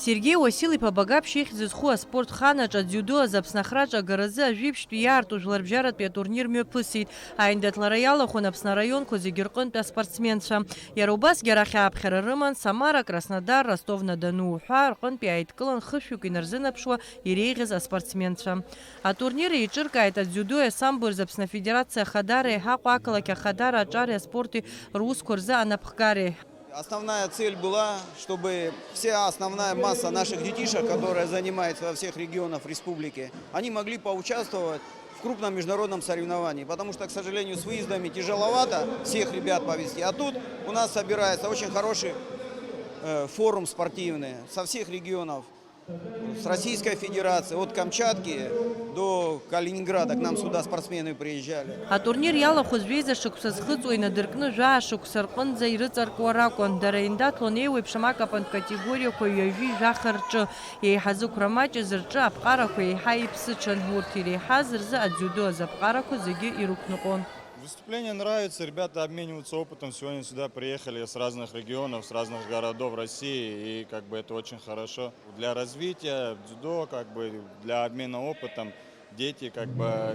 Сергей Василий-иԥа Багаԥшь зызху аспортханаҿ дзюдо азаԥсны агаразы ажәибжьтәи иаарту жәларбжьаратәи атурнир мҩаԥысит. Аиндаҭлара иалахәын Аԥсны араионқәа зегьы рҟынтәи аспортсменцәа. Иара убасгьы арахь ааԥхьара рыман Самара, Краснодар, Ростов-на-Дону ҳәа рҟынтәи ааидкылан хышәҩык инарзынаԥшуа иреиӷьыз аспортсменцәа. Атурнир еиҿыркааит адзиудои асамбои рзы Аԥсны Афедерациа Ахадара еиҳаҟәа ақалақь Ахадара аҿари аспорти русқәа рзы анапхгареи. Основная цель была, чтобы вся основная масса наших детишек, которая занимается во всех регионах республики, они могли поучаствовать в крупном международном соревновании. Потому что, к сожалению, с выездами тяжеловато всех ребят повезти. А тут у нас собирается очень хороший форум спортивный со всех регионов. С Российской Федерации, от Камчатки до Калининграда к нам сюда спортсмены приезжали. А турнир иалахәыз жәеиза шықәса зхыҵуа инадыркны жәаа шықәса рҟынӡа ирыҵаркуа ракәын. Дара еиндаҭлон еиуеиԥшым акапантә категориақәа ҩажәи жәаха рҿы. Еиҳа зықәра маҷыз рҿы аԥҟарақәа еиҳа иԥсыҽын. Урҭ иреиҳаз рзы адзиудо азаԥҟарақәа зегьы ирықәныҟәон. Выступление нравится, ребята обмениваются опытом. Сегодня сюда приехали с разных регионов, с разных городов России, и это очень хорошо для развития дзюдо, для обмена опытом. Дети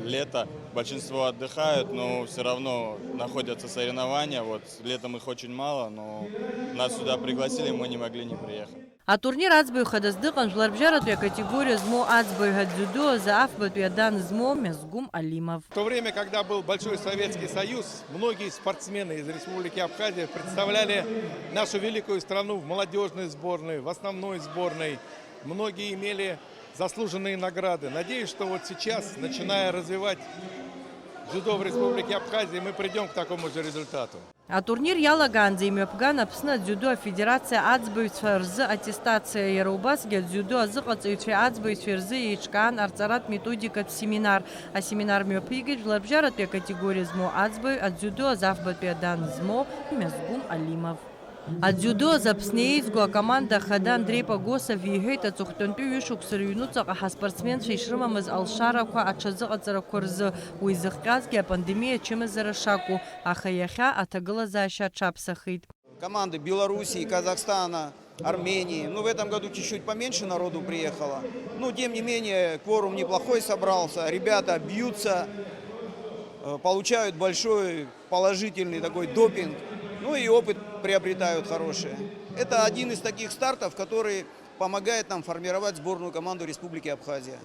лето, большинство отдыхают, но все равно находятся соревнования. Вот летом их очень мало, но нас сюда пригласили, мы не могли не приехать. А турнир аӡбаҩхадаз дыҟан жәларбжьаратәи акатегория змоу аӡбаҩ дзюдо азы афбатәи адан змоу Мезгум Алимов. В то время, когда был Большой Советский Союз, многие спортсмены из Республики Абхазия представляли нашу великую страну в молодежной сборной, в основной сборной. Многие имели заслуженные награды. Надеюсь, что вот сейчас, начиная развивать дзюдо в Республике Абхазия, мы придем к такому же результату. А турнир иалагаанӡа имҩаԥган Аԥсны адзиудо афедерациа аӡбаҩцәа рзы аттестациа, иара убасгьы адзиудо азыҟаҵаҩцәеи аӡбаҩцәеи рзы еиҿкаан арҵаратә методикатә семинар. Асеминар мҩаԥигеит жәларбжьаратәи акатегория змоу аӡбаҩ, адзиудо азафбатәи адан змоу Мезгум Алимов. Адзиудо азы Аԥсны еизго акоманда ахада Андрей Погосов иҳәеит аҵыхәтәантәи ҩышықәса рыҩнуҵаҟа ҳаспортсменцәа ишрымамыз алшарақәа аҽазыҟаҵарақәа рзы. Уи зыхҟьазгьы апандемиа ачымазара шакәу, аха иахьа аҭагылазаашьа аҽаԥсахит. Команды Белоруссии, Казахстана, Армении. В этом году чуть-чуть поменьше народу приехало. Но тем не менее кворум неплохой собрался. Ребята бьются, получают большой положительный такой допинг. Ну и опыт приобретают хороший. Это один из таких стартов, который помогает нам формировать сборную команду Республики Абхазия.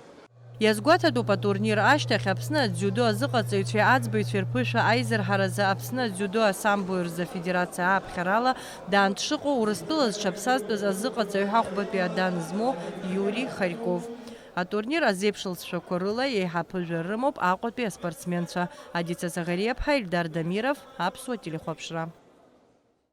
Иазгәаҭатәуп атурнир ашьҭахь Аԥсны адзиудо азыҟаҵаҩцәеи аӡбаҩцәеи рԥышәа аизырҳаразы Аԥсны адзиудо асамбои рзы афедерациа ааԥхьарала даан дшыҟоу Урыстәыла зҽаԥсазтәыз азыҟаҵаҩ ҳахәбатәи адан змоу Юрий Харьков. Атурнир азеиԥшылцәақәа рыла еиҳа ԥыжәа рымоуп Аҟәатәи аспортсменцәа. Адица Загариаԥҳа, Ильдар Дамиров, Аԥсуа телехәаԥшра.